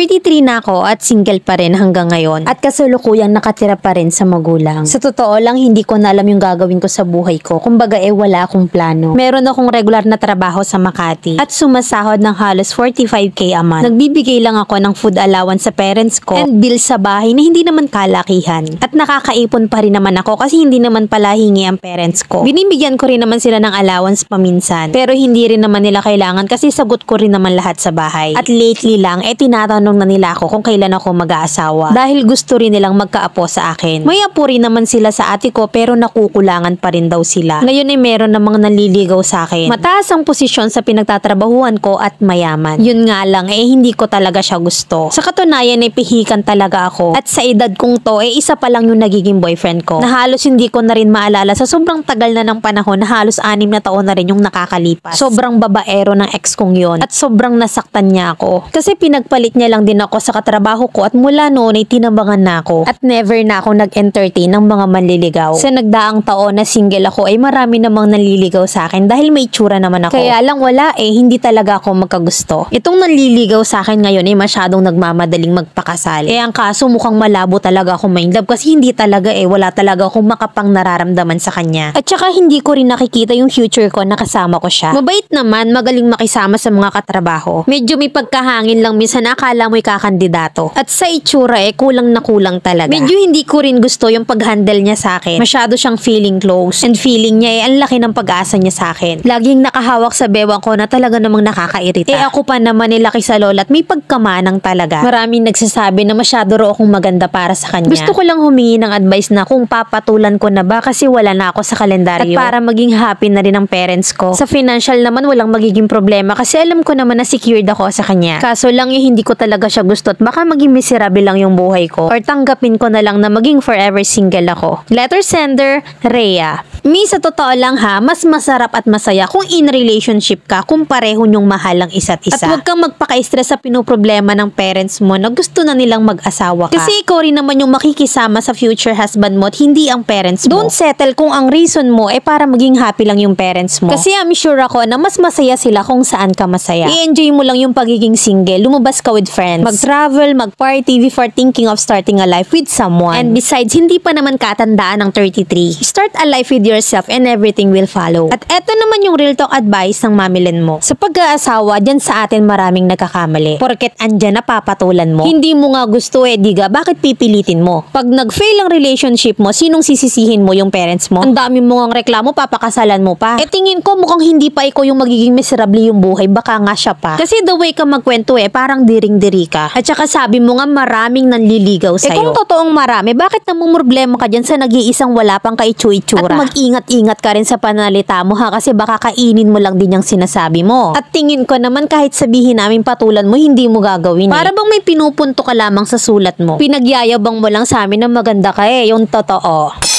33 na ako at single pa rin hanggang ngayon. At kasalukuyang nakatira pa rin sa magulang. Sa totoo lang, hindi ko na alam yung gagawin ko sa buhay ko. Kumbaga wala akong plano. Meron akong regular na trabaho sa Makati at sumasahod ng halos 45k a month. Nagbibigay lang ako ng food allowance sa parents ko and bills sa bahay na hindi naman kalakihan. At nakakaipon pa rin naman ako kasi hindi naman pala hingi ang parents ko. Binibigyan ko rin naman sila ng allowance paminsan. Pero hindi rin naman nila kailangan kasi sagot ko rin naman lahat sa bahay. At lately lang, tinatanong na nila ako kung kailan ako mag-aasawa. Dahil gusto rin nilang magkaapo sa akin. May apo rin naman sila sa ate ko pero nakukulangan pa rin daw sila. Ngayon meron namang nanliligaw sa akin. Mataas ang posisyon sa pinagtatrabahuan ko at mayaman. Yun nga lang, hindi ko talaga siya gusto. Sa katunayan, pihikan talaga ako. At sa edad kong to, isa pa lang yung nagiging boyfriend ko. Na halos hindi ko na rin maalala sa sobrang tagal na ng panahon na halos 6 na taon na rin yung nakakalipas. Sobrang babaero ng ex kong yun. At sobrang nasaktan niya ako. Kasi pinagpalit niya lang din ako sa katrabaho ko at mula noon ay tinambangan na ako. At never na ako nag-entertain ng mga manliligaw. Sa nagdaang taon na single ako ay marami namang nanliligaw sa akin dahil may tsura naman ako. Kaya lang wala hindi talaga ako magkagusto. Itong nanliligaw sa akin ngayon ay masyadong nagmamadaling magpakasal. Ang kaso mukhang malabo talaga ako mind love kasi hindi talaga wala talaga akong makapang nararamdaman sa kanya. At saka hindi ko rin nakikita yung future ko na kasama ko siya. Mabait naman, magaling makisama sa mga katrabaho. Medyo may pagkahangin lang minsan akala mo'y kakandidato. At sa itsura kulang na kulang talaga. Medyo hindi ko rin gusto yung pag-handle niya sa akin. Masyado siyang feeling close. And feeling niya ang laki ng pag-asa niya sa akin. Laging nakahawak sa bewang ko na talaga namang nakakairita. Ako pa naman nilaki sa lola at may pagkamanang talaga. Maraming nagsasabi na masyado raw akong maganda para sa kanya. Gusto ko lang humingi ng advice na kung papatulan ko na ba kasi wala na ako sa kalendaryo. At para maging happy na rin ang parents ko. Sa financial naman walang magiging problema kasi alam ko naman na secured ako sa kanya. Kaso lang hindi ko talaga siya gusto at baka maging miserable lang yung buhay ko. Or tanggapin ko na lang na maging forever single ako. Letter sender, Rhea. Sa totoo lang mas masarap at masaya kung in relationship ka kung pareho nyong mahal ang isa't isa. At huwag kang magpaka-stress sa pinoproblema ng parents mo na gusto na nilang mag-asawa ka. Kasi ikaw rin naman yung makikisama sa future husband mo at hindi ang parents mo. Don't settle kung ang reason mo para maging happy lang yung parents mo. Kasi I'm sure ako na mas masaya sila kung saan ka masaya. I-enjoy mo lang yung pagiging single. Lumabas ka with friends. Mag-travel, mag-party before thinking of starting a life with someone. And besides, hindi pa naman katandaan ng 33. Start a life with yourself and everything will follow. At eto naman yung real talk advice ng mamilin mo. Sa pag-aasawa, dyan sa atin maraming nagkakamali. Porket andyan na papatulan mo. Hindi mo nga gusto diga, bakit pipilitin mo? Pag nag-fail ang relationship mo, sinong sisisihin mo? Yung parents mo? Ang dami mo ngang reklamo, papakasalan mo pa. Tingin ko mukhang hindi pa ikaw yung magiging miserable yung buhay, baka nga siya pa. Kasi the way ka magkwento parang diring-diri ka. At saka sabi mo nga maraming nanliligaw sa'yo. Kung totoong marami, bakit namumroblema ka dyan sa nag-iisang wala pang kaitsu-itsura? At mag-ingat-ingat ka rin sa panalita mo kasi baka kainin mo lang din yung sinasabi mo. At tingin ko naman kahit sabihin namin patulan mo, hindi mo gagawin Para bang may pinupunto ka lamang sa sulat mo. Pinagyayabang mo lang sa amin na maganda ka yung totoo.